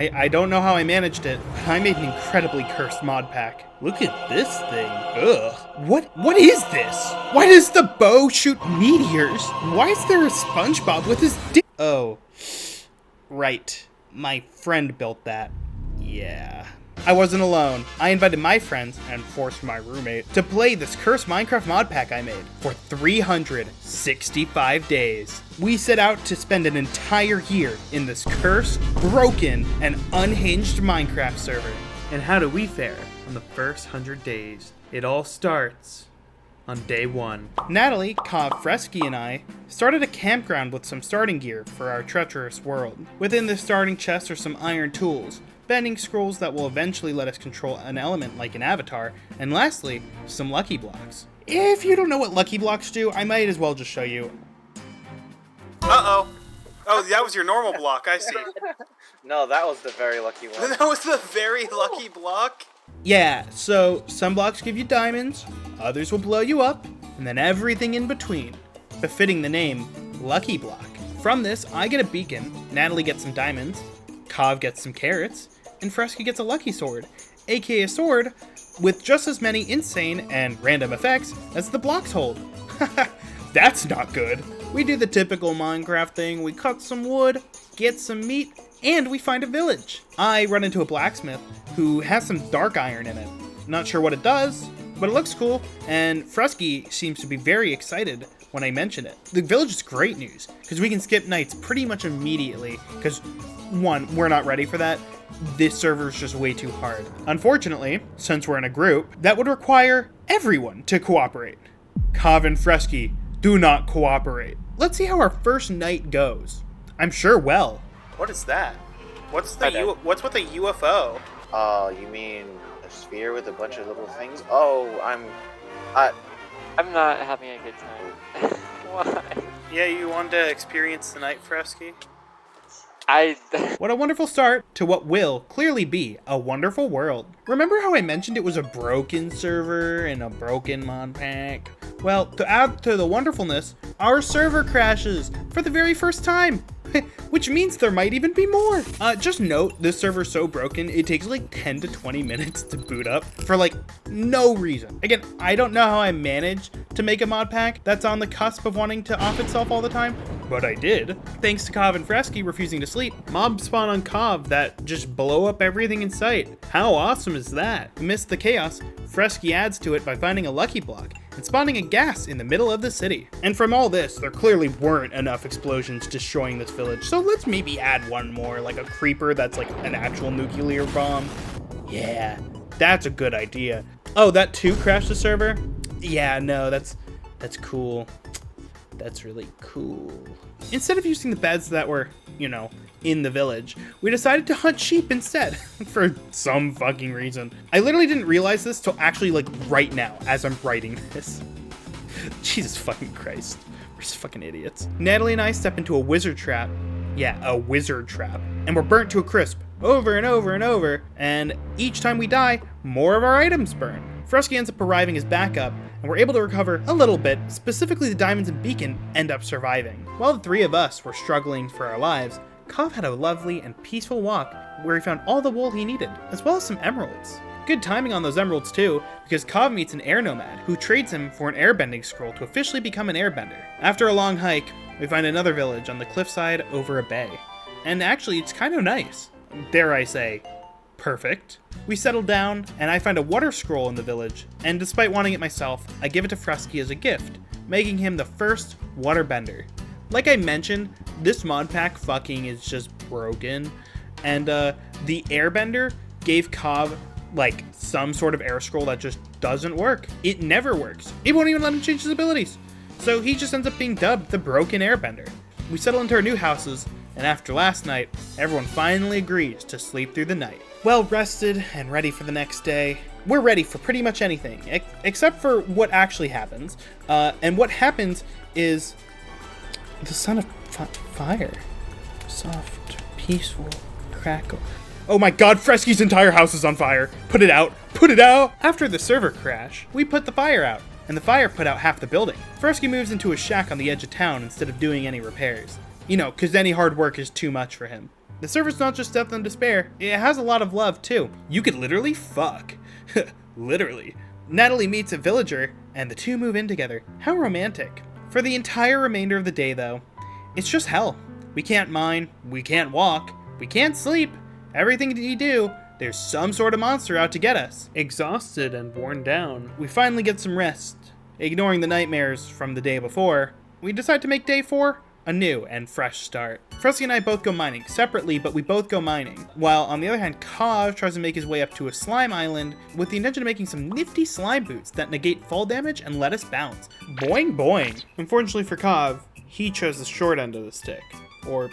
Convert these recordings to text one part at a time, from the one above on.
I don't know how I managed it. I made an incredibly cursed mod pack. Look at this thing. Ugh. What is this? Why does the bow shoot meteors? Why is there a SpongeBob with his dick? Oh. Right. My friend built that. Yeah. I wasn't alone. I invited my friends, and forced my roommate, to play this cursed Minecraft mod pack I made for 365 days. We set out to spend an entire year in this cursed, broken, and unhinged Minecraft server. And how do we fare on the first 100 days? It all starts on day 1. Natalie, Kav, Fresky, and I started a campground with some starting gear for our treacherous world. Within the starting chest are some iron tools, bending scrolls that will eventually let us control an element like an avatar, and lastly, some lucky blocks. If you don't know what lucky blocks do, I might as well just show you. Uh-oh. Oh, that was your normal block, I see. No, that was the very lucky one. That was the very lucky block? Yeah, so some blocks give you diamonds, others will blow you up, and then everything in between, befitting the name Lucky Block. From this, I get a beacon, Natalie gets some diamonds, Kav gets some carrots, and Fresky gets a lucky sword, aka a sword with just as many insane and random effects as the blocks hold. That's not good. We do the typical Minecraft thing, we cut some wood, get some meat, and we find a village. I run into a blacksmith who has some dark iron in it. Not sure what it does, but it looks cool, and Fresky seems to be very excited when I mention it. The village is great news, because we can skip nights pretty much immediately, because 1, we're not ready for that. This server is just way too hard. Unfortunately, since we're in a group, that would require everyone to cooperate. Kav and Fresky do not cooperate. Let's see how our first night goes. I'm sure well. What is that? What's with a UFO? Oh, you mean a sphere with a bunch of little things? Oh, I'm not having a good time. Why? Yeah, you wanted to experience the night, Fresky? What a wonderful start to what will clearly be a wonderful world. Remember how I mentioned it was a broken server and a broken mod pack? Well, to add to the wonderfulness, our server crashes for the very first time. Which means there might even be more. Just note, this server's so broken, it takes like 10 to 20 minutes to boot up for like no reason. Again, I don't know how I managed to make a mod pack that's on the cusp of wanting to off itself all the time, but I did. Thanks to Kav and Fresky refusing to sleep, mobs spawn on Kav that just blow up everything in sight. How awesome is that? Amidst the chaos, Fresky adds to it by finding a lucky block and spawning a gas in the middle of the city. And from all this, there clearly weren't enough explosions destroying this village, so let's maybe add one more, like a creeper that's like an actual nuclear bomb. Yeah, that's a good idea. Oh, that too crashed the server? Yeah, no, that's cool. That's really cool. Instead of using the beds that were, in the village, we decided to hunt sheep instead, for some fucking reason. I literally didn't realize this till actually like right now, as I'm writing this. Jesus fucking Christ. We're just fucking idiots. Natalie and I step into a wizard trap. Yeah, a wizard trap. And we're burnt to a crisp, over and over and over, and each time we die, more of our items burn. Fresky ends up arriving as backup, and we're able to recover a little bit, specifically the diamonds and beacon end up surviving. While the 3 of us were struggling for our lives, Kav had a lovely and peaceful walk where he found all the wool he needed, as well as some emeralds. Good timing on those emeralds too, because Kav meets an air nomad who trades him for an airbending scroll to officially become an airbender. After a long hike, we find another village on the cliffside over a bay. And actually, it's kind of nice. Dare I say, perfect. We settle down, and I find a water scroll in the village, and despite wanting it myself, I give it to Fresky as a gift, making him the first waterbender. Like I mentioned, this mod pack fucking is just broken, and the airbender gave Kav like some sort of air scroll that just doesn't work. It never works. It won't even let him change his abilities. So he just ends up being dubbed the broken airbender. We settle into our new houses, and after last night, everyone finally agrees to sleep through the night. Well rested and ready for the next day. We're ready for pretty much anything, except for what actually happens. And what happens is the son of fire. Soft, peaceful, crackle. Oh my god, Fresky's entire house is on fire. Put it out. Put it out! After the server crash, we put the fire out, and the fire put out half the building. Fresky moves into a shack on the edge of town instead of doing any repairs. Because any hard work is too much for him. The server's not just death and despair, it has a lot of love too. You could literally fuck. Literally. Natalie meets a villager, and the two move in together. How romantic. For the entire remainder of the day though, it's just hell. We can't mine, we can't walk, we can't sleep. Everything we do, there's some sort of monster out to get us. Exhausted and worn down, we finally get some rest. Ignoring the nightmares from the day before, we decide to make day 4 a new and fresh start. Fresky and I both go mining, separately, but we both go mining. While on the other hand, Kav tries to make his way up to a slime island with the intention of making some nifty slime boots that negate fall damage and let us bounce. Boing boing. Unfortunately for Kav, he chose the short end of the stick. Or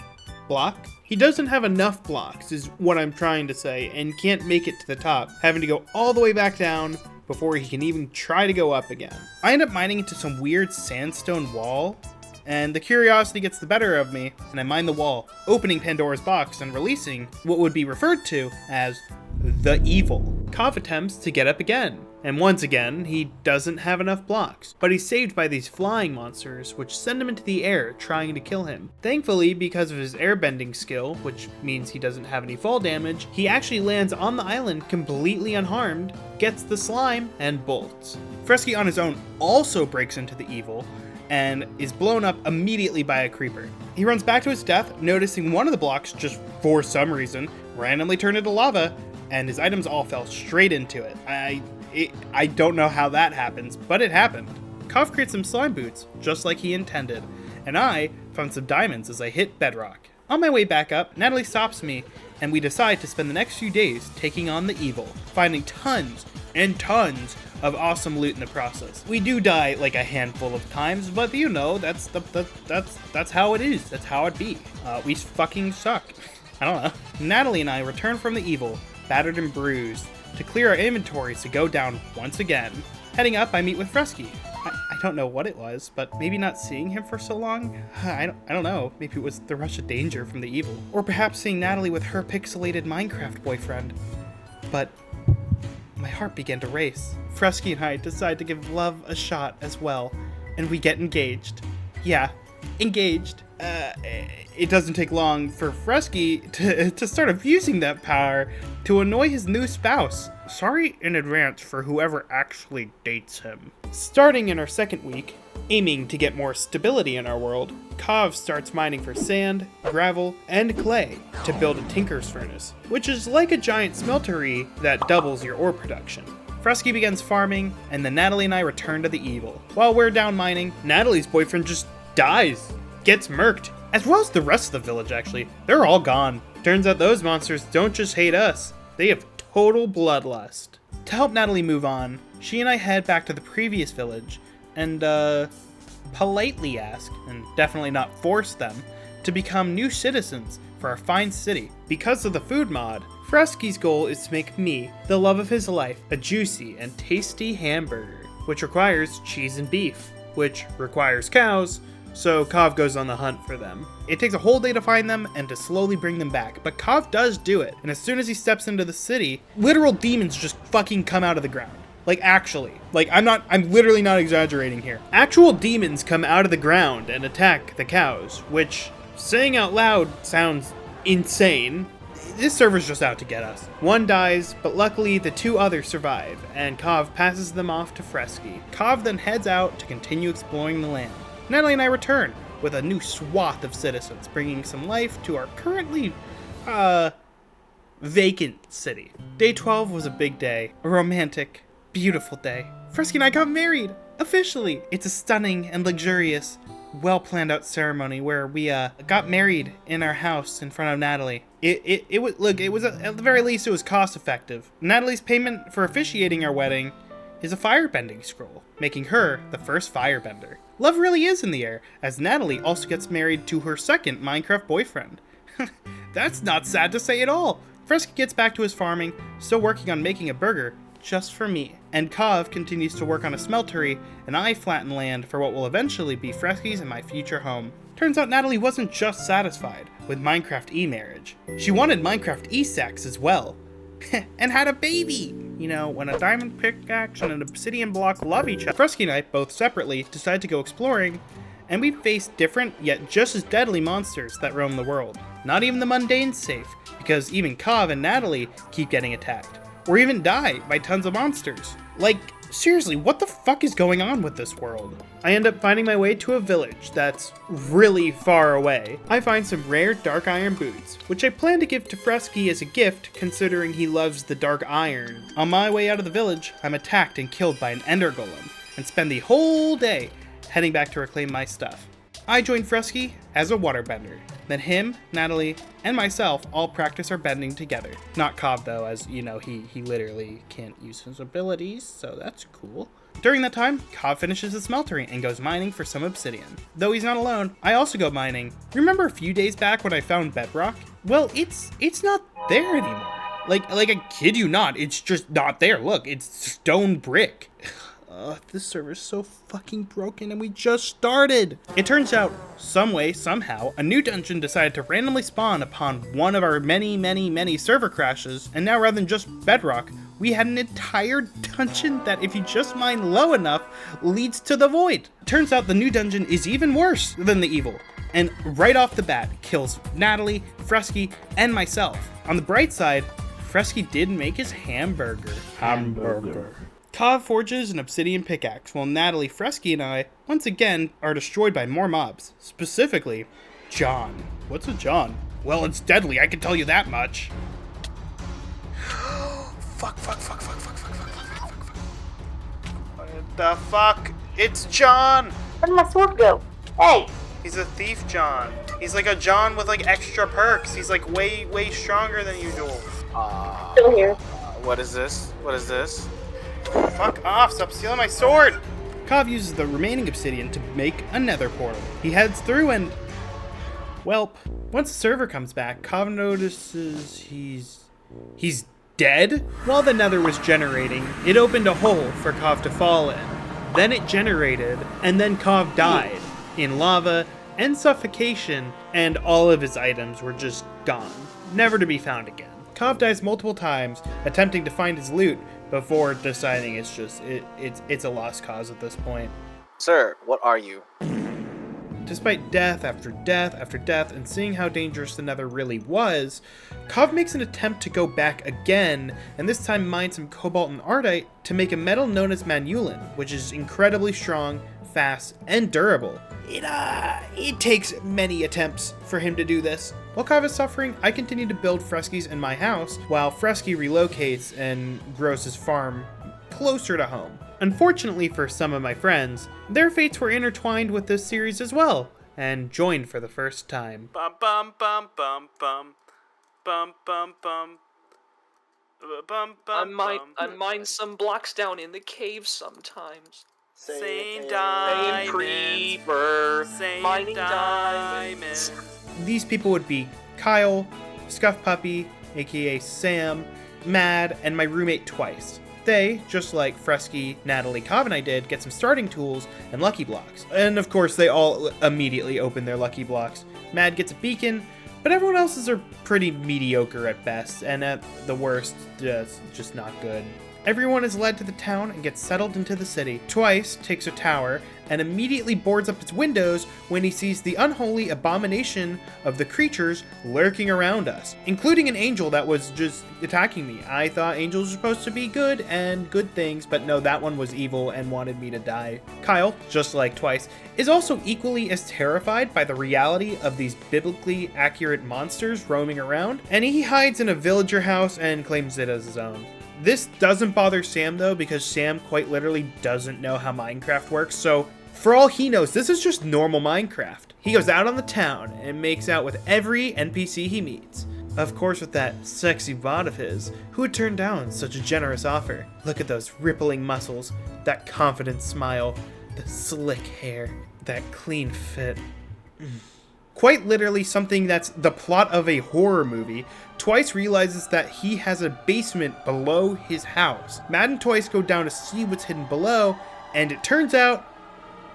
block? He doesn't have enough blocks, is what I'm trying to say, and can't make it to the top, having to go all the way back down before he can even try to go up again. I end up mining into some weird sandstone wall, and the curiosity gets the better of me, and I mine the wall, opening Pandora's box and releasing what would be referred to as the evil. Kav attempts to get up again, and once again, he doesn't have enough blocks, but he's saved by these flying monsters, which send him into the air, trying to kill him. Thankfully, because of his airbending skill, which means he doesn't have any fall damage, he actually lands on the island completely unharmed, gets the slime, and bolts. Fresky on his own also breaks into the evil, and is blown up immediately by a creeper. He runs back to his death, noticing one of the blocks, just for some reason, randomly turned into lava, and his items all fell straight into it. I don't know how that happens, but it happened. Kav creates some slime boots, just like he intended, and I found some diamonds as I hit bedrock. On my way back up, Natalie stops me, and we decide to spend the next few days taking on the evil, finding tons and tons of awesome loot in the process. We do die like a handful of times, but you know, that's how it is. That's how it be. We fucking suck. I don't know. Natalie and I return from the evil, battered and bruised, to clear our inventories to go down once again. Heading up, I meet with Fresky. I don't know what it was, but maybe not seeing him for so long? I don't know. Maybe it was the rush of danger from the evil. Or perhaps seeing Natalie with her pixelated Minecraft boyfriend. But my heart began to race. Fresky and I decide to give love a shot as well, and we get engaged. Yeah, engaged. It doesn't take long for Fresky to start abusing that power to annoy his new spouse. Sorry in advance for whoever actually dates him. Starting in our second week, aiming to get more stability in our world, Kav starts mining for sand, gravel, and clay to build a tinker's furnace, which is like a giant smeltery that doubles your ore production. Fresky begins farming, and then Natalie and I return to the evil. While we're down mining, Natalie's boyfriend just dies, gets murked, as well as the rest of the village actually. They're all gone. Turns out those monsters don't just hate us, they have total bloodlust. To help Natalie move on, she and I head back to the previous village and politely ask, and definitely not force them, to become new citizens for our fine city. Because of the food mod, Fresky's goal is to make me, the love of his life, a juicy and tasty hamburger, which requires cheese and beef, which requires cows, so Kav goes on the hunt for them. It takes a whole day to find them and to slowly bring them back, but Kav does do it, and as soon as he steps into the city, literal demons just fucking come out of the ground. Like actually, like I'm literally not exaggerating here. Actual demons come out of the ground and attack the cows, which, saying out loud, sounds insane. This server's just out to get us. One dies, but luckily the two others survive, and Kav passes them off to Fresky. Kav then heads out to continue exploring the land. Natalie and I return with a new swath of citizens, bringing some life to our currently, vacant city. Day 12 was a big day, a romantic, beautiful day. Fresky and I got married, officially. It's a stunning and luxurious, well-planned out ceremony where we got married in our house in front of Natalie. It was at the very least it was cost effective. Natalie's payment for officiating our wedding is a firebending scroll, making her the first firebender. Love really is in the air, as Natalie also gets married to her second Minecraft boyfriend. That's not sad to say at all. Fresky gets back to his farming, still working on making a burger just for me. And Kav continues to work on a smeltery, and I flatten land for what will eventually be Fresky's and my future home. Turns out Natalie wasn't just satisfied with Minecraft e-marriage. She wanted Minecraft e-sex as well. And had a baby! You know, when a diamond pickaxe and an obsidian block love each other. Fresky and I, both separately, decide to go exploring, and we face different yet just as deadly monsters that roam the world. Not even the mundane's safe, because even Kav and Natalie keep getting attacked, or even die by tons of monsters. Like, seriously, what the fuck is going on with this world? I end up finding my way to a village that's really far away. I find some rare dark iron boots, which I plan to give to Fresky as a gift considering he loves the dark iron. On my way out of the village, I'm attacked and killed by an ender golem, and spend the whole day heading back to reclaim my stuff. I join Fresky as a waterbender. Then him, Natalie, and myself all practice our bending together. Not Cobb though, as you know, he literally can't use his abilities, so that's cool. During that time, Cobb finishes the smeltery and goes mining for some obsidian. Though he's not alone, I also go mining. Remember a few days back when I found bedrock? Well, it's not there anymore. Like I kid you not, it's just not there. Look, it's stone brick. This server's so fucking broken and we just started. It turns out, some way, somehow, a new dungeon decided to randomly spawn upon one of our many server crashes, and now rather than just bedrock, we had an entire dungeon that, if you just mine low enough, leads to the void. Turns out the new dungeon is even worse than the evil, and right off the bat, kills Natalie, Fresky, and myself. On the bright side, Fresky did make his hamburger. Kav forges an obsidian pickaxe, while Natalie, Fresky, and I, once again, are destroyed by more mobs. Specifically, John. What's a John? Well, it's deadly, I can tell you that much. Fuck. What the fuck? It's John! Where did my sword go? Hey! He's a thief John. He's like a John with like extra perks. He's like way stronger than usual. Still here. What is this? What is this? Fuck off, stop stealing my sword! Kav uses the remaining obsidian to make a nether portal. He heads through and... Welp. Once the server comes back, Kav notices he's dead? While the nether was generating, it opened a hole for Kav to fall in. Then it generated, and then Kav died. In lava and suffocation, and all of his items were just gone. Never to be found again. Kav dies multiple times, attempting to find his loot, before deciding it's a lost cause at this point. Sir, what are you? Despite death after death after death, and seeing how dangerous the nether really was, Kav makes an attempt to go back again, and this time mine some cobalt and ardite to make a metal known as manulin, which is incredibly strong, fast, and durable. It takes many attempts for him to do this. While Kav is suffering, I continue to build Fresky's in my house, while Fresky relocates and grows his farm closer to home. Unfortunately for some of my friends, their fates were intertwined with this series as well, and joined for the first time. Bum bum bum bum bum bum bum bum. I mine some blocks down in the cave sometimes. Same diamonds. Creeper. Same Mining diamonds. These people would be Kyle, Scuff Puppy, aka Sam, Mad, and my roommate Twice. They, just like Fresky, Natalie, Kav, and I did, get some starting tools and lucky blocks. And of course, they all immediately open their lucky blocks. Mad gets a beacon, but everyone else's are pretty mediocre at best, and at the worst, just not good. Everyone is led to the town and gets settled into the city. Twice takes a tower and immediately boards up its windows when he sees the unholy abomination of the creatures lurking around us, including an angel that was just attacking me. I thought angels were supposed to be good and good things, but no, that one was evil and wanted me to die. Kyle, just like Twice, is also equally as terrified by the reality of these biblically accurate monsters roaming around, and he hides in a villager house and claims it as his own. This doesn't bother Sam though, because Sam quite literally doesn't know how Minecraft works, so for all he knows, this is just normal Minecraft. He goes out on the town and makes out with every NPC he meets. Of course with that sexy bod of his, who would turn down such a generous offer? Look at those rippling muscles, that confident smile, the slick hair, that clean fit. Quite literally something that's the plot of a horror movie. Twice realizes that he has a basement below his house. Mad and Twice go down to see what's hidden below, and it turns out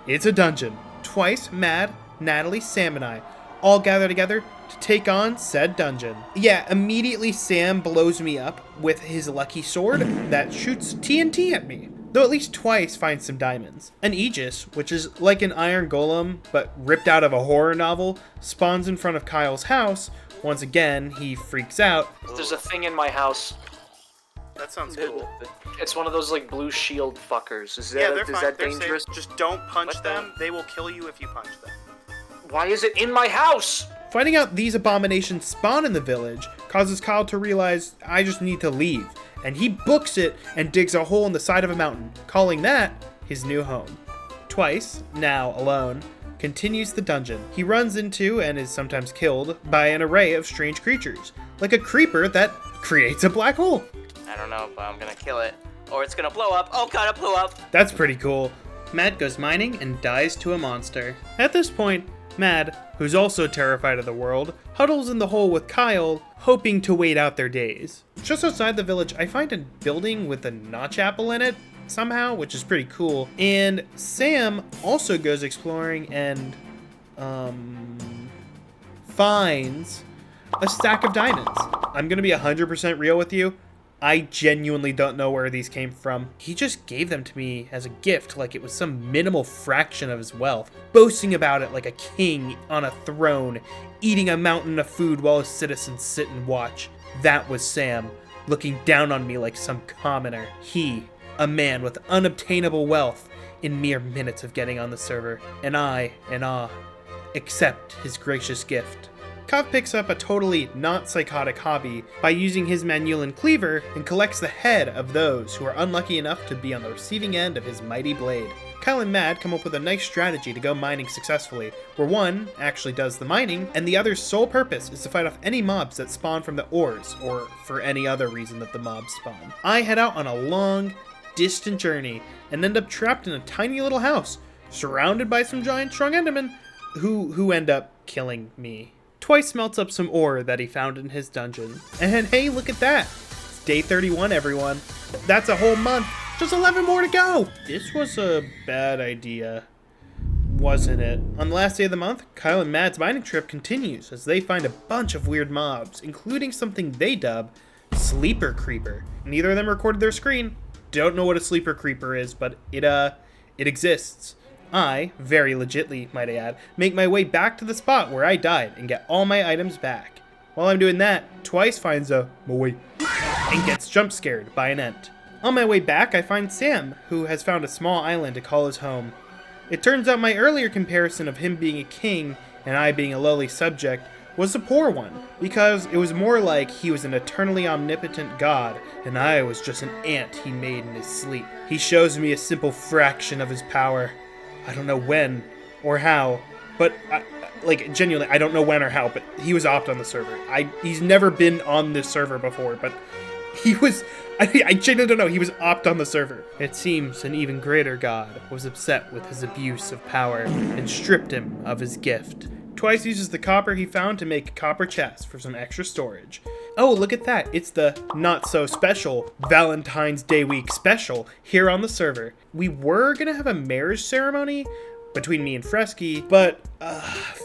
it's a dungeon. Twice, Mad, Natalie, Sam, and I all gather together to take on said dungeon. Yeah, immediately Sam blows me up with his lucky sword that shoots TNT at me. though at least Twice finds some diamonds. An Aegis, which is like an iron golem, but ripped out of a horror novel, spawns in front of Kyle's house. Once again, he freaks out. There's a thing in my house. That sounds cool. It's one of those like blue shield fuckers. Is Yeah, that, they're is fine. that They're dangerous? safe. Just don't punch What the- them. They will kill you if you punch them. Why is it in my house? Finding out these abominations spawn in the village causes Kyle to realize, I just need to leave. And he books it and digs a hole in the side of a mountain, calling that his new home. Twice, now alone, continues the dungeon. He runs into and is sometimes killed by an array of strange creatures, like a creeper that creates a black hole. I don't know, but I'm gonna kill it. Or it's gonna blow up. Oh god, it blew up! That's pretty cool. Mad goes mining and dies to a monster. At this point, Mad, who's also terrified of the world, huddles in the hole with Kyle, hoping to wait out their days. Just outside the village, I find a building with a notch apple in it, somehow, which is pretty cool. And Sam also goes exploring and, finds a stack of diamonds. I'm gonna be 100% real with you. I genuinely don't know where these came from. He just gave them to me as a gift, like it was some minimal fraction of his wealth, boasting about it like a king on a throne, eating a mountain of food while his citizens sit and watch. That was Sam, looking down on me like some commoner. He, a man with unobtainable wealth, in mere minutes of getting on the server, and I, in awe, accept his gracious gift. Kav picks up a totally not psychotic hobby by using his Manulan cleaver and collects the head of those who are unlucky enough to be on the receiving end of his mighty blade. Kyle and Mad come up with a nice strategy to go mining successfully, where one actually does the mining, and the other's sole purpose is to fight off any mobs that spawn from the ores, or for any other reason that the mobs spawn. I head out on a long, distant journey, and end up trapped in a tiny little house, surrounded by some giant strong endermen, who end up killing me. Twice melts up some ore that he found in his dungeon. And hey, look at that! It's day 31, everyone. That's a whole month. Just 11 more to go! This was a bad idea, wasn't it? On the last day of the month, Kyle and Mad's mining trip continues as they find a bunch of weird mobs, including something they dub Sleeper Creeper. Neither of them recorded their screen. Don't know what a Sleeper Creeper is, but it exists. I, very legitly, might I add, make my way back to the spot where I died and get all my items back. While I'm doing that, Twice finds a Moe and gets jump scared by an ent. On my way back, I find Sam, who has found a small island to call his home. It turns out my earlier comparison of him being a king and I being a lowly subject was a poor one, because it was more like he was an eternally omnipotent god and I was just an ant he made in his sleep. He shows me a simple fraction of his power. I don't know when or how, but genuinely, I don't know when or how, but he was opt on the server. He's never been on this server before, but he was, I genuinely don't know, he was opt on the server. It seems an even greater god was upset with his abuse of power and stripped him of his gift. Twice uses the copper he found to make a copper chest for some extra storage. Oh, look at that. It's the not-so-special Valentine's Day Week special here on the server. We were going to have a marriage ceremony between me and Fresky, but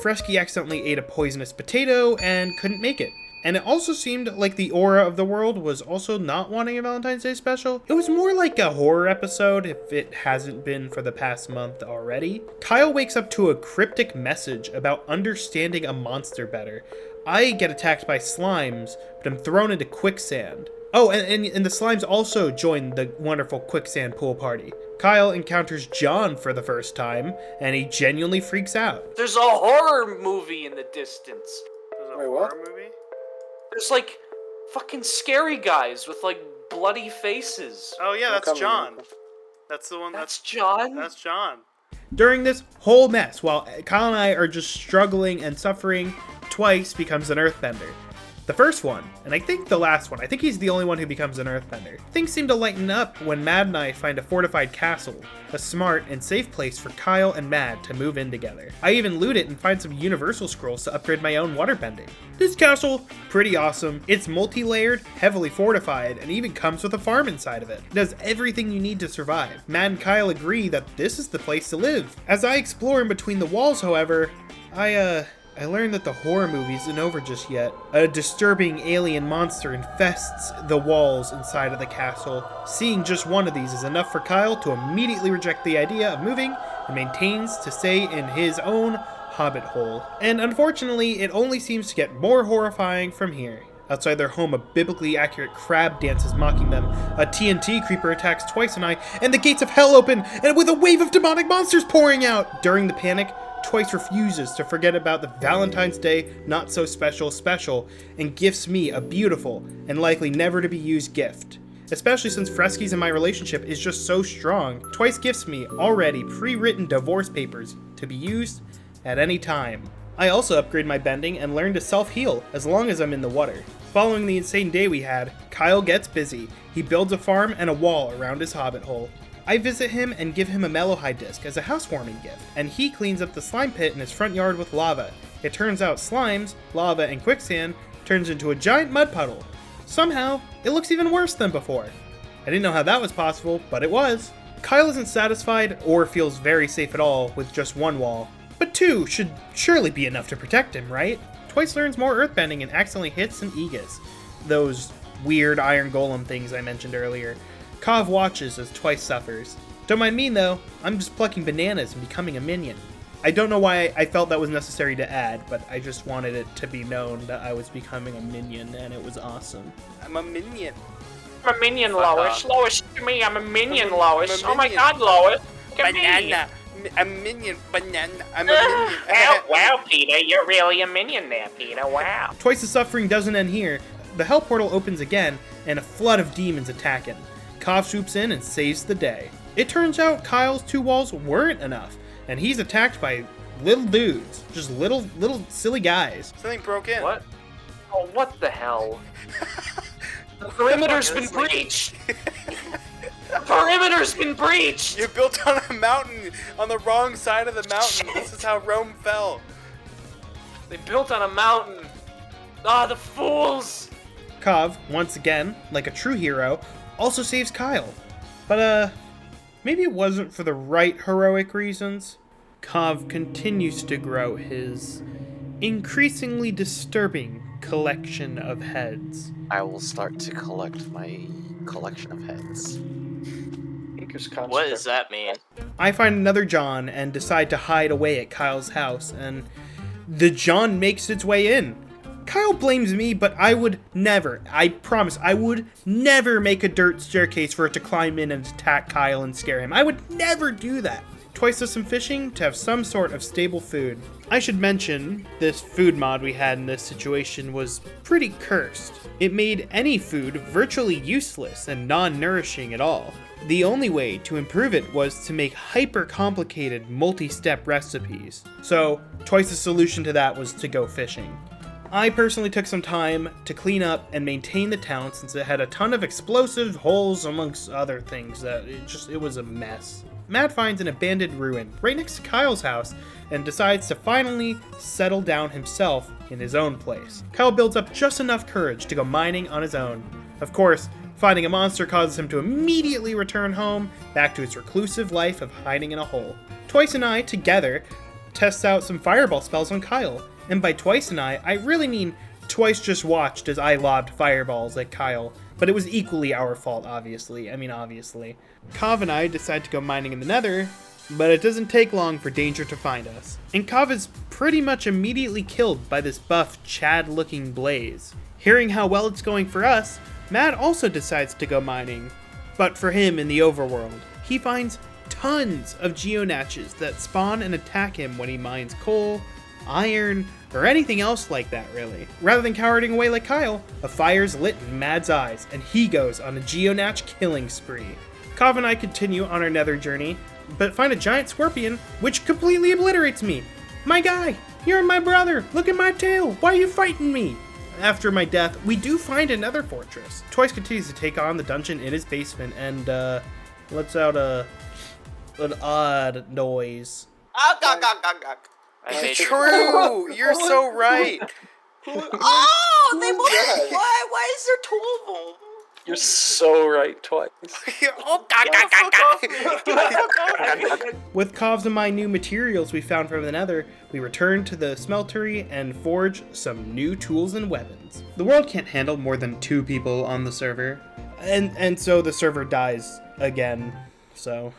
Fresky accidentally ate a poisonous potato and couldn't make it. And it also seemed like the aura of the world was also not wanting a Valentine's Day special. It was more like a horror episode if it hasn't been for the past month already. Kyle wakes up to a cryptic message about understanding a monster better. I get attacked by slimes, but I'm thrown into quicksand. Oh, and the slimes also join the wonderful quicksand pool party. Kyle encounters John for the first time, and he genuinely freaks out. There's a horror movie in the distance. There's a Wait, what? horror movie? There's like fucking scary guys with like bloody faces. Oh yeah, that's John. That's the one. That's John? That's John. During this whole mess, while Kyle and I are just struggling and suffering, Twice becomes an earthbender. The first one, and I think the last one, I think he's the only one who becomes an earthbender. Things seem to lighten up when Mad and I find a fortified castle, a smart and safe place for Kyle and Mad to move in together. I even loot it and find some universal scrolls to upgrade my own waterbending. This castle, pretty awesome. It's multi-layered, heavily fortified, and even comes with a farm inside of it. It does everything you need to survive. Mad and Kyle agree that this is the place to live. As I explore in between the walls, however, I I learned that the horror movie isn't over just yet. A disturbing alien monster infests the walls inside of the castle. Seeing just one of these is enough for Kyle to immediately reject the idea of moving and maintains to stay in his own hobbit hole. And unfortunately, it only seems to get more horrifying from here. Outside their home, a biblically accurate crab dances mocking them. A TNT creeper attacks Twice and I, and the gates of hell open, and with a wave of demonic monsters pouring out! During the panic, Twice refuses to forget about the Valentine's Day not so special and gifts me a beautiful and likely never to be used gift. Especially since Fresky's in my relationship is just so strong, Twice gifts me already pre-written divorce papers to be used at any time. I also upgrade my bending and learn to self-heal as long as I'm in the water. Following the insane day we had, Kyle gets busy. He builds a farm and a wall around his hobbit hole. I visit him and give him a Mellowhide disc as a housewarming gift, and he cleans up the slime pit in his front yard with lava. It turns out slimes, lava, and quicksand turns into a giant mud puddle. Somehow, it looks even worse than before. I didn't know how that was possible, but it was. Kyle isn't satisfied or feels very safe at all with just one wall, but two should surely be enough to protect him, right? Twice learns more earthbending and accidentally hits an Aegis, those weird iron golem things I mentioned earlier. Kov watches as Twice suffers. Don't mind me though, I'm just plucking bananas and becoming a minion. I don't know why I felt that was necessary to add, but I just wanted it to be known that I was becoming a minion and it was awesome. I'm a minion. I'm a minion, Fuck Lois. off. Lois, look at me. I'm a minion, Lois. I'm a Oh my minion. God, Lois. Look at me. Banana. A minion. Banana. I'm a minion. Wow, Peter, you're really a minion there, Peter. Wow. Twice's suffering doesn't end here. The hell portal opens again, and a flood of demons attack him. Kov swoops in and saves the day. It turns out Kyle's two walls weren't enough, and he's attacked by little dudes. Just little silly guys. Something broke in. What? Oh, what the hell? The perimeter's been breached! The perimeter's been breached! You built on a mountain, on the wrong side of the mountain. This is how Rome fell. They built on a mountain. Ah, the fools! Kov, once again, like a true hero, also saves Kyle. But, maybe it wasn't for the right heroic reasons. Kov continues to grow his increasingly disturbing collection of heads. I will start to collect my collection of heads. What does that mean? I find another John and decide to hide away at Kyle's house, and the John makes its way in. Kyle blames me, but I would never, I promise, I would never make a dirt staircase for it to climb in and attack Kyle and scare him. I would never do that. Twice does some fishing to have some sort of stable food. I should mention, this food mod we had in this situation was pretty cursed. It made any food virtually useless and non-nourishing at all. The only way to improve it was to make hyper-complicated multi-step recipes. So, Twice's solution to that was to go fishing. I personally took some time to clean up and maintain the town since it had a ton of explosive holes amongst other things that it was a mess. Matt finds an abandoned ruin right next to Kyle's house and decides to finally settle down himself in his own place. Kyle builds up just enough courage to go mining on his own. Of course, finding a monster causes him to immediately return home, back to his reclusive life of hiding in a hole. Twice and I, together, test out some fireball spells on Kyle. And by Twice and I really mean Twice just watched as I lobbed fireballs at Kyle. But it was equally our fault, obviously. obviously. Kov and I decide to go mining in the Nether, but it doesn't take long for danger to find us. And Kov is pretty much immediately killed by this buff, Chad-looking blaze. Hearing how well it's going for us, Matt also decides to go mining. But for him in the overworld, he finds tons of geonatches that spawn and attack him when he mines coal, iron, or anything else like that, really. Rather than cowering away like Kyle, a fire's lit in Mad's eyes, and he goes on a geonatch killing spree. Kov and I continue on our Nether journey, but find a giant scorpion, which completely obliterates me. My guy, you're my brother, look at my tail, why are you fighting me? After my death, we do find another fortress. Twice continues to take on the dungeon in his basement and, lets out an odd noise. Oh, gog, gog, gog, gog. I made It's you- true. You're so right. Oh, they both. Why is there two of them? You're so right twice. Oh, With Kov's and my new materials we found from the Nether, we return to the smeltery and forge some new tools and weapons. The world can't handle more than 2 people on the server, and so the server dies again. So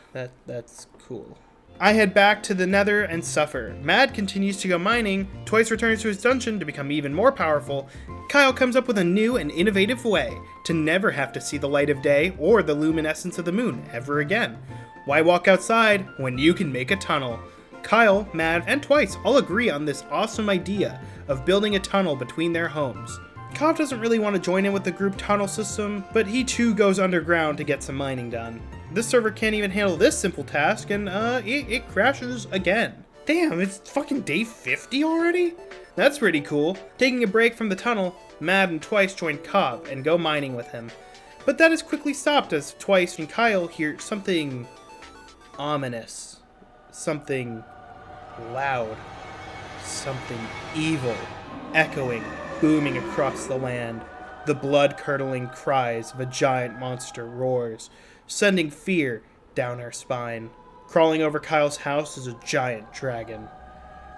that's cool. I head back to the Nether and suffer. Mad continues to go mining, Twice returns to his dungeon to become even more powerful. Kyle comes up with a new and innovative way to never have to see the light of day or the luminescence of the moon ever again. Why walk outside when you can make a tunnel? Kyle, Mad, and Twice all agree on this awesome idea of building a tunnel between their homes. Kov doesn't really want to join in with the group tunnel system, but he too goes underground to get some mining done. This server can't even handle this simple task, and it crashes again. Damn, it's fucking day 50 already? That's pretty cool. Taking a break from the tunnel, Mad and Twice join Kov and go mining with him. But that is quickly stopped as Twice and Kyle hear something ominous, something loud, something evil, echoing, booming across the land. The blood-curdling cries of a giant monster roars, sending fear down our spine. Crawling over Kyle's house is a giant dragon.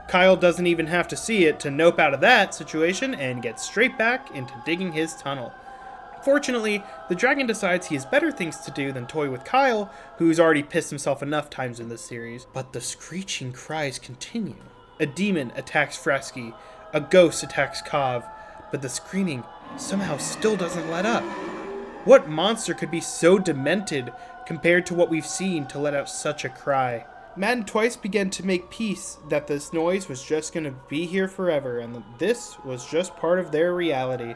Kyle doesn't even have to see it to nope out of that situation and gets straight back into digging his tunnel. Fortunately, the dragon decides he has better things to do than toy with Kyle, who's already pissed himself enough times in this series. But the screeching cries continue. A demon attacks Fresky, a ghost attacks Kov, but the screaming somehow still doesn't let up. What monster could be so demented compared to what we've seen to let out such a cry? Mad and Twice began to make peace that this noise was just going to be here forever and that this was just part of their reality.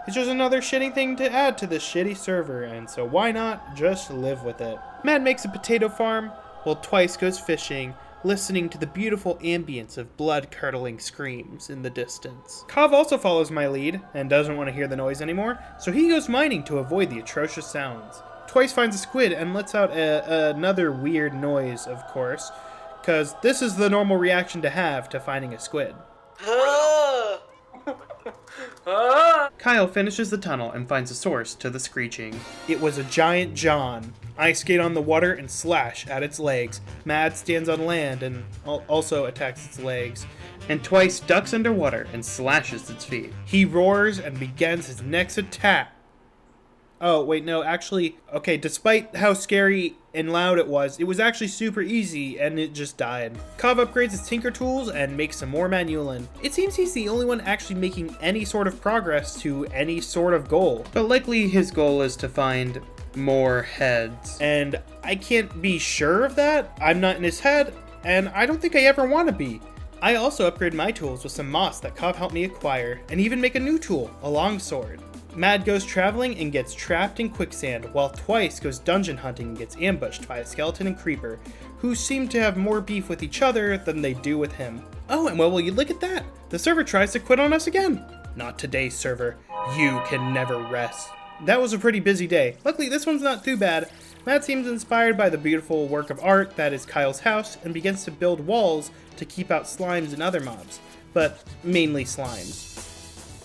It's just another shitty thing to add to this shitty server, and so why not just live with it? Mad makes a potato farm while Twice goes fishing, listening to the beautiful ambience of blood-curdling screams in the distance. Kov also follows my lead and doesn't want to hear the noise anymore, so he goes mining to avoid the atrocious sounds. Twice finds a squid and lets out another weird noise, of course, because this is the normal reaction to have to finding a squid. Kyle finishes the tunnel and finds a source to the screeching. It was a giant John. I skate on the water and slash at its legs. Mad stands on land and also attacks its legs. And Twice ducks underwater and slashes its feet. He roars and begins his next attack. Oh, wait, no, actually, okay, despite how scary and loud it was actually super easy, and it just died. Kov upgrades his tinker tools and makes some more manulin. It seems he's the only one actually making any sort of progress to any sort of goal. But likely his goal is to find more heads. And I can't be sure of that. I'm not in his head, and I don't think I ever want to be. I also upgrade my tools with some moss that Kov helped me acquire, and even make a new tool, a longsword. Mad goes traveling and gets trapped in quicksand, while Twice goes dungeon hunting and gets ambushed by a skeleton and creeper, who seem to have more beef with each other than they do with him. Oh, and well, will you look at that? The server tries to quit on us again. Not today, server. You can never rest. That was a pretty busy day. Luckily, this one's not too bad. Matt seems inspired by the beautiful work of art that is Kyle's house and begins to build walls to keep out slimes and other mobs, but mainly slimes.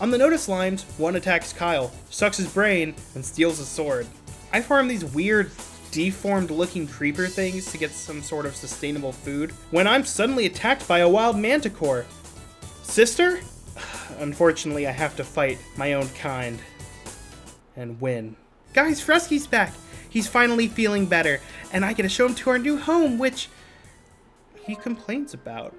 On the note of slimes, one attacks Kyle, sucks his brain, and steals his sword. I farm these weird, deformed looking creeper things to get some sort of sustainable food, when I'm suddenly attacked by a wild manticore. Sister? Unfortunately, I have to fight my own kind. And win. Guys, Fresky's back! He's finally feeling better, and I get to show him to our new home, which he complains about.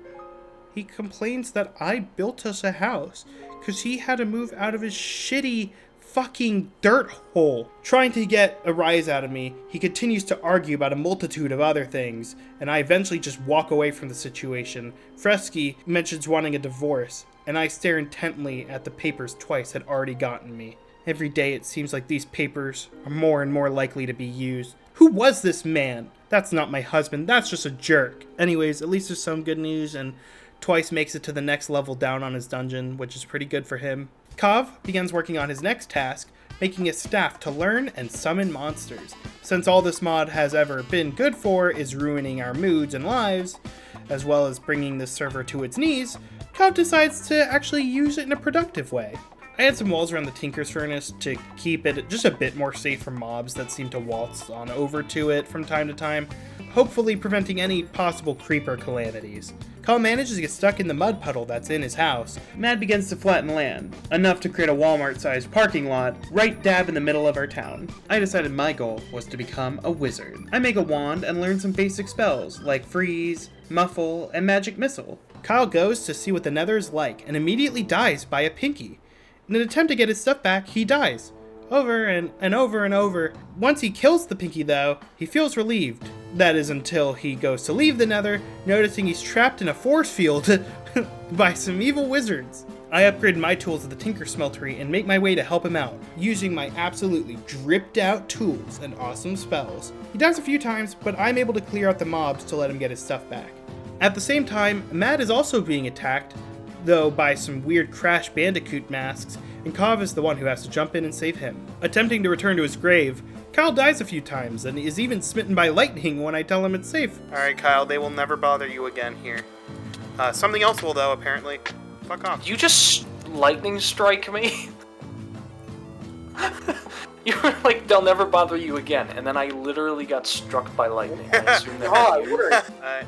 He complains that I built us a house, because he had to move out of his shitty fucking dirt hole. Trying to get a rise out of me, he continues to argue about a multitude of other things, and I eventually just walk away from the situation. Fresky mentions wanting a divorce, and I stare intently at the papers Twice had already gotten me. Every day it seems like these papers are more and more likely to be used. Who was this man? That's not my husband, that's just a jerk. Anyways, at least there's some good news, and Twice makes it to the next level down on his dungeon, which is pretty good for him. Kov begins working on his next task, making a staff to learn and summon monsters. Since all this mod has ever been good for is ruining our moods and lives, as well as bringing this server to its knees, Kov decides to actually use it in a productive way. I had some walls around the Tinker's Furnace to keep it just a bit more safe from mobs that seem to waltz on over to it from time to time, hopefully preventing any possible creeper calamities. Kyle manages to get stuck in the mud puddle that's in his house. Mad begins to flatten land, enough to create a Walmart-sized parking lot right dab in the middle of our town. I decided my goal was to become a wizard. I make a wand and learn some basic spells like freeze, muffle, and magic missile. Kyle goes to see what the Nether is like and immediately dies by a pinky. In an attempt to get his stuff back, he dies. Over and over and over. Once he kills the pinky though, he feels relieved. That is until he goes to leave the Nether, noticing he's trapped in a force field by some evil wizards. I upgrade my tools at the Tinker Smeltery and make my way to help him out, using my absolutely dripped out tools and awesome spells. He dies a few times, but I'm able to clear out the mobs to let him get his stuff back. At the same time, Matt is also being attacked, though by some weird Crash Bandicoot masks, and Kav is the one who has to jump in and save him. Attempting to return to his grave, Kyle dies a few times and is even smitten by lightning when I tell him it's safe. Alright, Kyle, they will never bother you again here. Something else will, though, apparently. Fuck off. You just lightning strike me? You were like, they'll never bother you again, and then I literally got struck by lightning. I assume that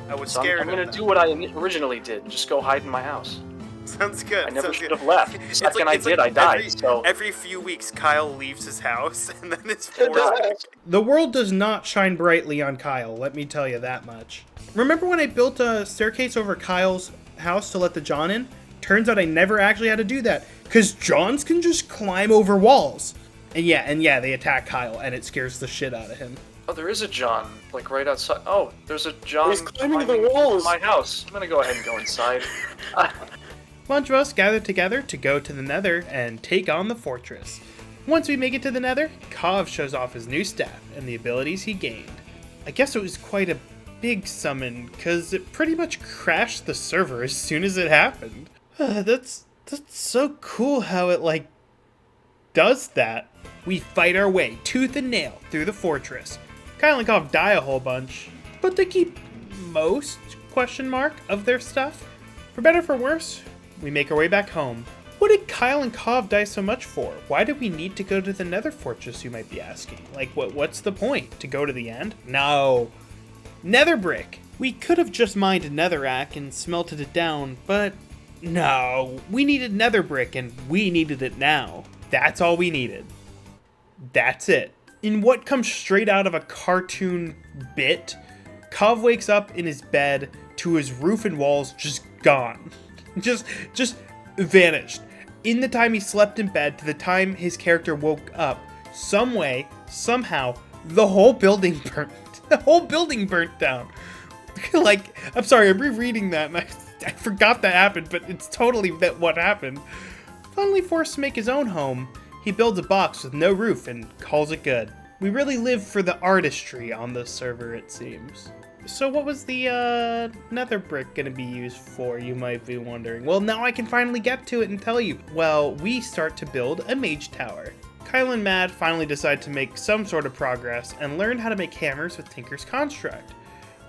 I was so scared. I'm gonna do what I originally did, just go hide in my house. Sounds good. I never sounds should good. have left. The second I did, I died, so... Every few weeks, Kyle leaves his house, and then it's forced. The world does not shine brightly on Kyle, let me tell you that much. Remember when I built a staircase over Kyle's house to let the John in? Turns out I never actually had to do that, because Johns can just climb over walls. And yeah, they attack Kyle, and it scares the shit out of him. Oh, there is a John, like right outside. Oh, there's a John He's climbing the walls. my house. I'm gonna go ahead and go inside. A bunch of us gather together to go to the Nether and take on the fortress. Once we make it to the Nether, Kav shows off his new staff and the abilities he gained. I guess it was quite a big summon, because it pretty much crashed the server as soon as it happened. That's so cool how it, like, does that. We fight our way tooth and nail through the fortress. Kyle and Kav die a whole bunch, but they keep most, ? Of their stuff. For better or for worse, we make our way back home. What did Kyle and Kav die so much for? Why do we need to go to the Nether Fortress, you might be asking? Like, what's the point? To go to the end? No. Nether brick. We could have just mined netherrack and smelted it down, but no. We needed nether brick, and we needed it now. That's all we needed. That's it. In what comes straight out of a cartoon bit, Kav wakes up in his bed to his roof and walls just gone. Just vanished. In the time he slept in bed to the time his character woke up, some way, somehow, the whole building burnt. The whole building burnt down. Like, I'm sorry, I'm rereading that and I forgot that happened, but it's totally what happened. Finally forced to make his own home, he builds a box with no roof and calls it good. We really live for the artistry on this server, it seems. So what was the nether brick gonna be used for, you might be wondering? Well, now I can finally get to it and tell you. Well, we start to build a mage tower. Kyle and Mad finally decide to make some sort of progress and learn how to make hammers with Tinker's Construct.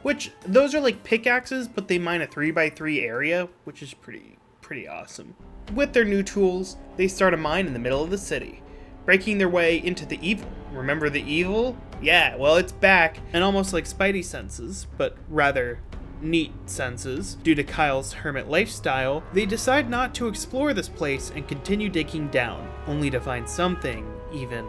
Which, those are like pickaxes, but they mine a 3x3 area, which is pretty awesome. With their new tools, they start a mine in the middle of the city, breaking their way into the evil. Remember the evil? Yeah, well, it's back, and almost like Spidey senses, but rather neat senses. Due to Kyle's hermit lifestyle, they decide not to explore this place and continue digging down, only to find something even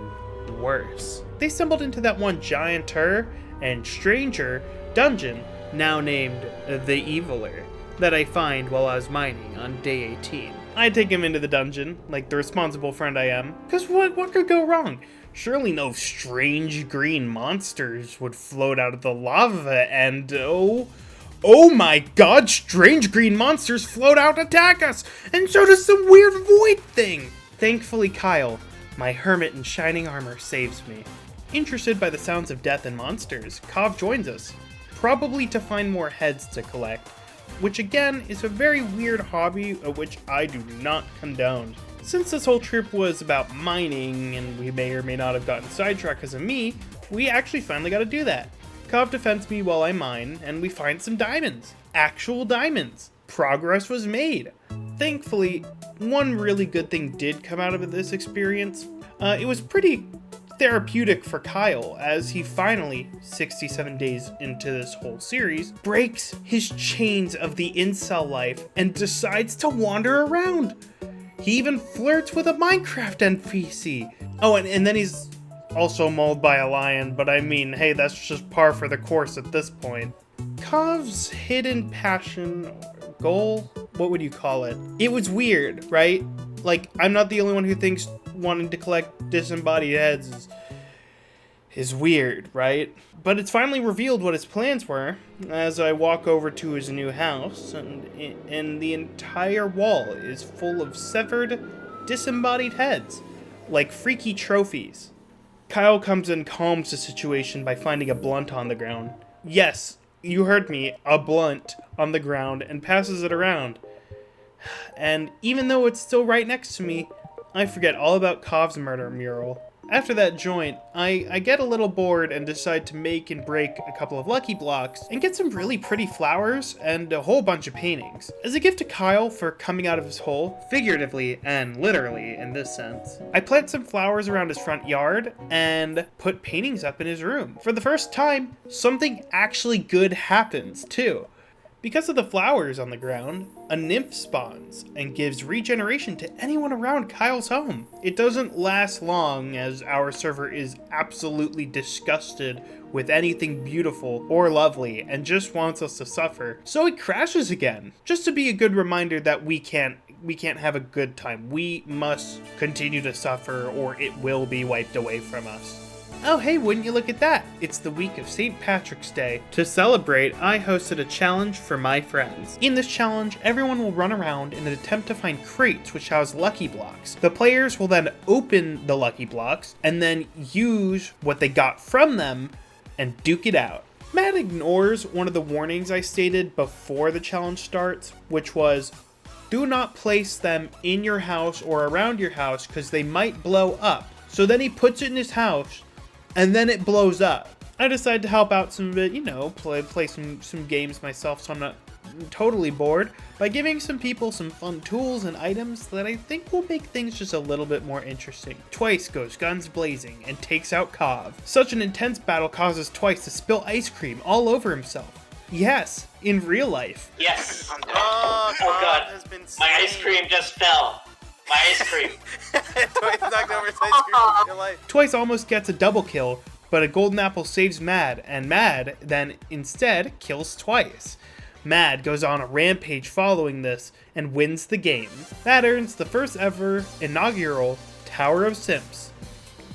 worse. They stumbled into that one gianter and stranger dungeon, now named the Eviler, that I find while I was mining on day 18. I take him into the dungeon, like the responsible friend I am, because what could go wrong? Surely no strange green monsters would float out of the lava and, oh my god, strange green monsters float out and attack us, and so does some weird void thing! Thankfully Kyle, my hermit in shining armor, saves me. Interested by the sounds of death and monsters, Kav joins us, probably to find more heads to collect, which again is a very weird hobby of which I do not condone. Since this whole trip was about mining, and we may or may not have gotten sidetracked because of me, we actually finally got to do that. Kav defends me while I mine, and we find some diamonds. Actual diamonds. Progress was made. Thankfully, one really good thing did come out of this experience. It was pretty therapeutic for Kyle, as he finally, 67 days into this whole series, breaks his chains of the incel life and decides to wander around. He even flirts with a Minecraft NPC. Oh, and then he's also mauled by a lion, but I mean, hey, that's just par for the course at this point. Kov's hidden passion, goal, what would you call it? It was weird, right? Like, I'm not the only one who thinks wanting to collect disembodied heads is weird, right? But it's finally revealed what his plans were as I walk over to his new house, and the entire wall is full of severed, disembodied heads, like freaky trophies. Kyle comes and calms the situation by finding a blunt on the ground. Yes, you heard me, a blunt on the ground, and passes it around. And even though it's still right next to me, I forget all about Kov's murder mural. After that joint, I get a little bored and decide to make and break a couple of lucky blocks and get some really pretty flowers and a whole bunch of paintings. As a gift to Kyle for coming out of his hole, figuratively and literally in this sense, I plant some flowers around his front yard and put paintings up in his room. For the first time, something actually good happens too. Because of the flowers on the ground, a nymph spawns and gives regeneration to anyone around Kyle's home. It doesn't last long, as our server is absolutely disgusted with anything beautiful or lovely and just wants us to suffer. So it crashes again, just to be a good reminder that we can't have a good time. We must continue to suffer or it will be wiped away from us. Oh hey, wouldn't you look at that? It's the week of St. Patrick's Day. To celebrate, I hosted a challenge for my friends. In this challenge, everyone will run around in an attempt to find crates which house lucky blocks. The players will then open the lucky blocks and then use what they got from them and duke it out. Matt ignores one of the warnings I stated before the challenge starts, which was, do not place them in your house or around your house because they might blow up. So then he puts it in his house, and then it blows up. I decided to help out some bit, play some games myself so I'm not totally bored, by giving some people some fun tools and items that I think will make things just a little bit more interesting. Twice goes guns blazing and takes out Kov. Such an intense battle causes Twice to spill ice cream all over himself. Yes, in real life. Yes. Oh, Oh god, has been my ice cream just fell. My ice cream. Twice knocked over his ice cream in real life. Twice almost gets a double kill, but a golden apple saves Mad, and Mad then instead kills Twice. Mad goes on a rampage following this and wins the game. That earns the first ever inaugural Tower of Simps.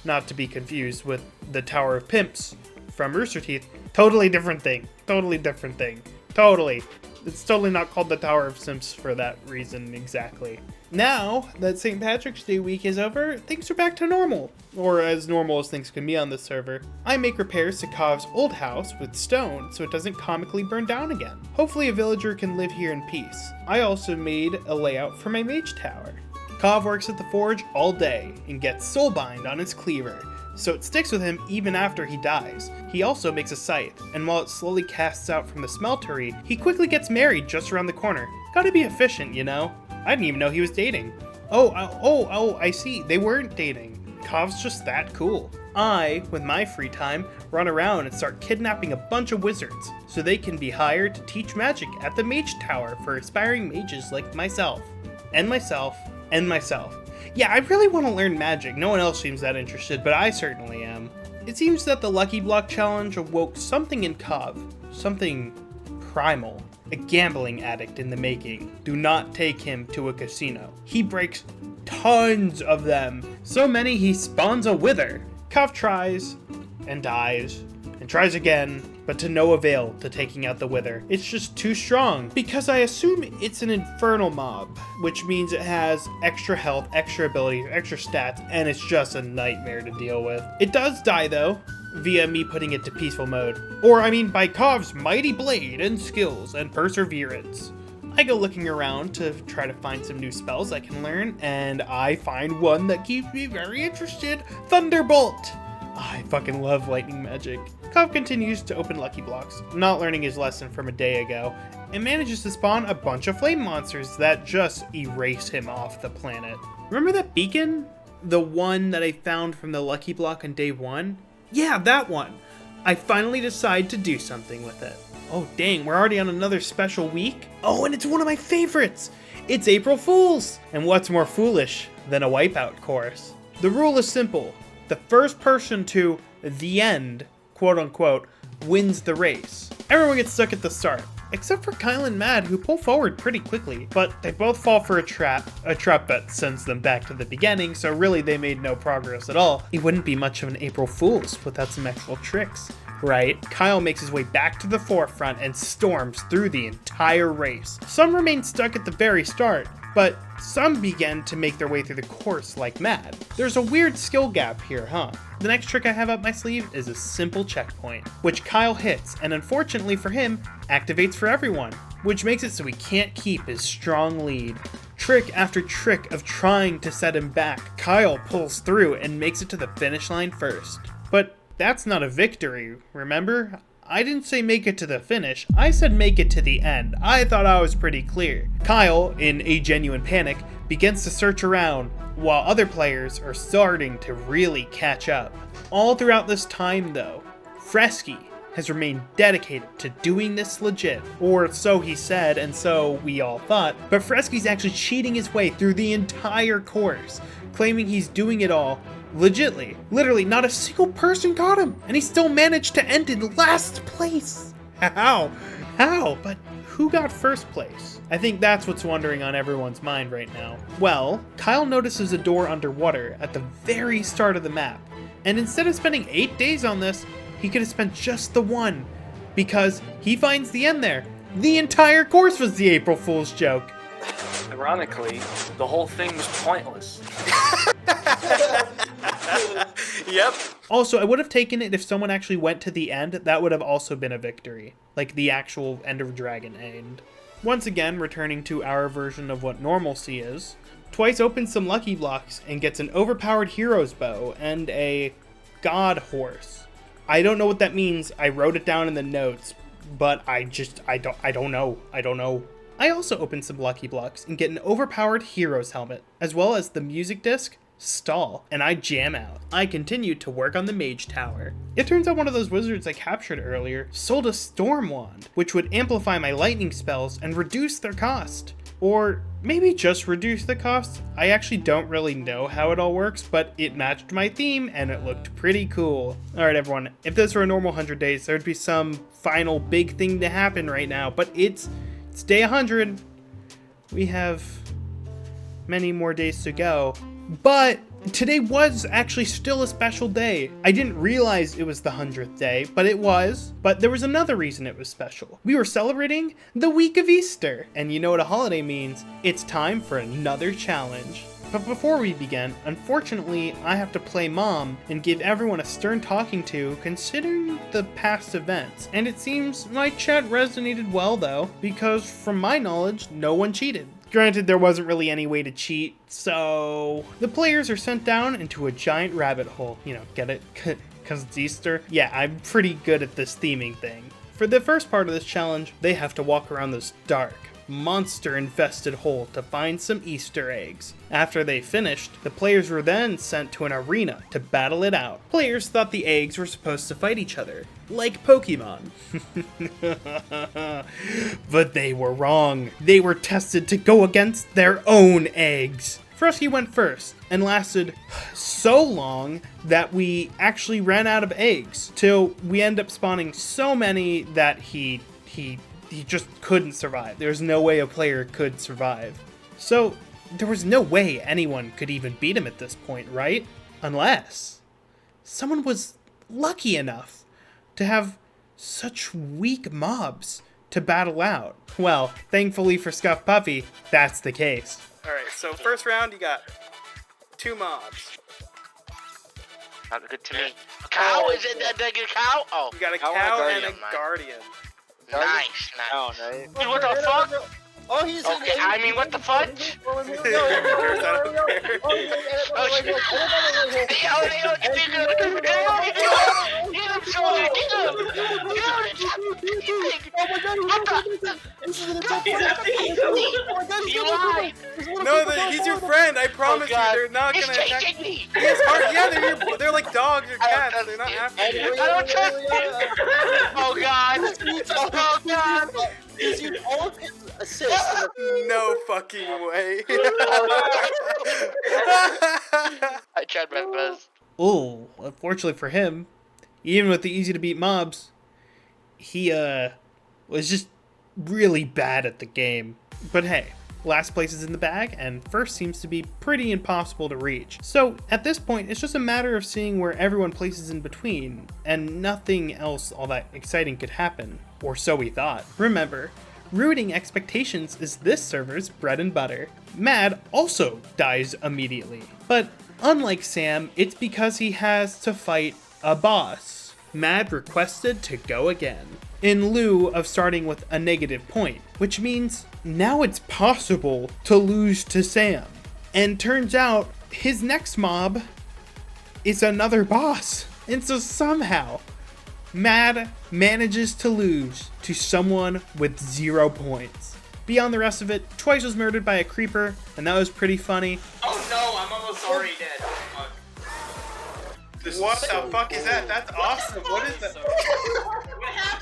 Not to be confused with the Tower of Pimps from Rooster Teeth. Totally different thing. Totally different thing. Totally. It's totally not called the Tower of Simps for that reason exactly. Now that St. Patrick's Day week is over, things are back to normal. Or as normal as things can be on this server. I make repairs to Kov's old house with stone so it doesn't comically burn down again. Hopefully a villager can live here in peace. I also made a layout for my mage tower. Kov works at the forge all day and gets soulbind on his cleaver, so it sticks with him even after he dies. He also makes a scythe, and while it slowly casts out from the smeltery, he quickly gets married just around the corner. Gotta be efficient, you know? I didn't even know he was dating. Oh, I see. They weren't dating. Kov's just that cool. I, with my free time, run around and start kidnapping a bunch of wizards so they can be hired to teach magic at the mage tower for aspiring mages like myself. And myself. And myself. Yeah, I really want to learn magic. No one else seems that interested, but I certainly am. It seems that the Lucky Block Challenge awoke something in Kov. Something primal. A gambling addict in the making. Do not take him to a casino. He breaks tons of them. So many he spawns a wither. Kov tries and dies and tries again, but to no avail to taking out the wither. It's just too strong, because I assume it's an infernal mob, which means it has extra health, extra abilities, extra stats, and it's just a nightmare to deal with. It does die though, via me putting it to peaceful mode. Or I mean by Kov's mighty blade and skills and perseverance. I go looking around to try to find some new spells I can learn, and I find one that keeps me very interested. Thunderbolt! I fucking love lightning magic. Cub continues to open lucky blocks, not learning his lesson from a day ago, and manages to spawn a bunch of flame monsters that just erase him off the planet. Remember that beacon? The one that I found from the lucky block on day 1? Yeah, that one! I finally decide to do something with it. Oh dang, we're already on another special week? Oh, and it's one of my favorites! It's April Fools! And what's more foolish than a wipeout course? The rule is simple. The first person to the end, quote unquote, wins the race. Everyone gets stuck at the start, except for Kyle and Mad, who pull forward pretty quickly, but they both fall for a trap that sends them back to the beginning, so really they made no progress at all. It wouldn't be much of an April Fool's without some actual tricks, right? Kyle makes his way back to the forefront and storms through the entire race. Some remain stuck at the very start, but some begin to make their way through the course like mad. There's a weird skill gap here, huh? The next trick I have up my sleeve is a simple checkpoint, which Kyle hits, and unfortunately for him, activates for everyone, which makes it so he can't keep his strong lead. Trick after trick of trying to set him back, Kyle pulls through and makes it to the finish line first. But that's not a victory, remember? I didn't say make it to the finish, I said make it to the end. I thought I was pretty clear. Kyle, in a genuine panic, begins to search around, while other players are starting to really catch up. All throughout this time though, Fresky has remained dedicated to doing this legit, or so he said and so we all thought, but Fresky's actually cheating his way through the entire course, claiming he's doing it all legitly. Literally, not a single person caught him, and he still managed to end in last place. How? But who got first place? I think that's what's wondering on everyone's mind right now. Well, Kyle notices a door underwater at the very start of the map, and instead of spending 8 days on this, he could have spent just the one, because he finds the end there. The entire course was the April Fool's joke. Ironically, the whole thing was pointless. Yep. Also, I would have taken it if someone actually went to the end. That would have also been a victory. Like the actual End of Dragon end. Once again, returning to our version of what normalcy is, Twice opens some lucky blocks and gets an overpowered hero's bow and a god horse. I don't know what that means. I wrote it down in the notes, but I don't know. I also open some lucky blocks and get an overpowered hero's helmet, as well as the music disc, Stall, and I jam out. I continue to work on the mage tower. It turns out one of those wizards I captured earlier sold a storm wand, which would amplify my lightning spells and reduce their cost. Or maybe just reduce the cost. I actually don't really know how it all works, but it matched my theme and it looked pretty cool. Alright everyone, if this were a normal 100 days, there'd be some final big thing to happen right now, but it's day 100. We have many more days to go. But today was actually still a special day. I didn't realize it was the 100th day, but it was. But there was another reason it was special. We were celebrating the week of Easter. And you know what a holiday means. It's time for another challenge. But before we begin, unfortunately, I have to play mom and give everyone a stern talking to considering the past events. And it seems my chat resonated well though, because from my knowledge, no one cheated. Granted, there wasn't really any way to cheat, so the players are sent down into a giant rabbit hole. You know, get it? Because it's Easter? Yeah, I'm pretty good at this theming thing. For the first part of this challenge, they have to walk around this dark, monster-infested hole to find some Easter eggs. After they finished, the players were then sent to an arena to battle it out. Players thought the eggs were supposed to fight each other, like Pokemon. But they were wrong. They were tested to go against their own eggs. Frosty went first and lasted so long that we actually ran out of eggs, till we end up spawning so many that he just couldn't survive. There's no way a player could survive. So there was no way anyone could even beat him at this point, right? Unless someone was lucky enough to have such weak mobs to battle out. Well, thankfully for Scuff Puffy, that's the case. Alright, so first round you got 2 mobs. Not good to me. Cow? Is it a cow? Oh, You got a Cow cow and a and a guardian. nice. Oh, nice. Wait, what the fuck? Oh, he's Okay, I mean, what the fudge? Bears out of the bear. Oh, shit. You lied! No, he's your friend. I promise you, they're not He's gonna attack. chasing me! He has heart. Yeah, they're like dogs or cats. They're not after you. I don't trust him! Oh god! Oh god! Because you all can assist. No fucking way. I tried my best. Oh, unfortunately for him, even with the easy to beat mobs, he was just really bad at the game. But hey, last place is in the bag, and first seems to be pretty impossible to reach. So at this point, it's just a matter of seeing where everyone places in between, and nothing else all that exciting could happen, or so we thought. Remember, ruining expectations is this server's bread and butter. Mad also dies immediately, but unlike Sam, it's because he has to fight a boss. Mad requested to go again, in lieu of starting with a negative point, which means now it's possible to lose to Sam. And turns out his next mob is another boss. And so somehow, Mad manages to lose to someone with 0 points. Beyond the rest of it, Twice was murdered by a creeper, and that was pretty funny. Oh no, I'm almost already dead. What the fuck is that? That's awesome. What is that?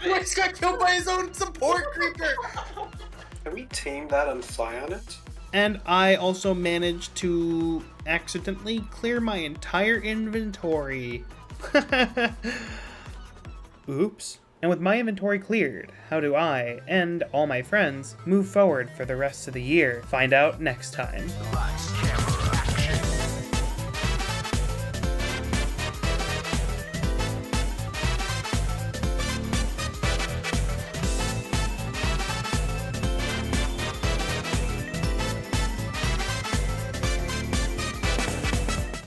Twice got killed by his own support creeper. Can we team that and fly on it? And I also managed to accidentally clear my entire inventory. Oops. And with my inventory cleared, how do I and all my friends move forward for the rest of the year? Find out next time.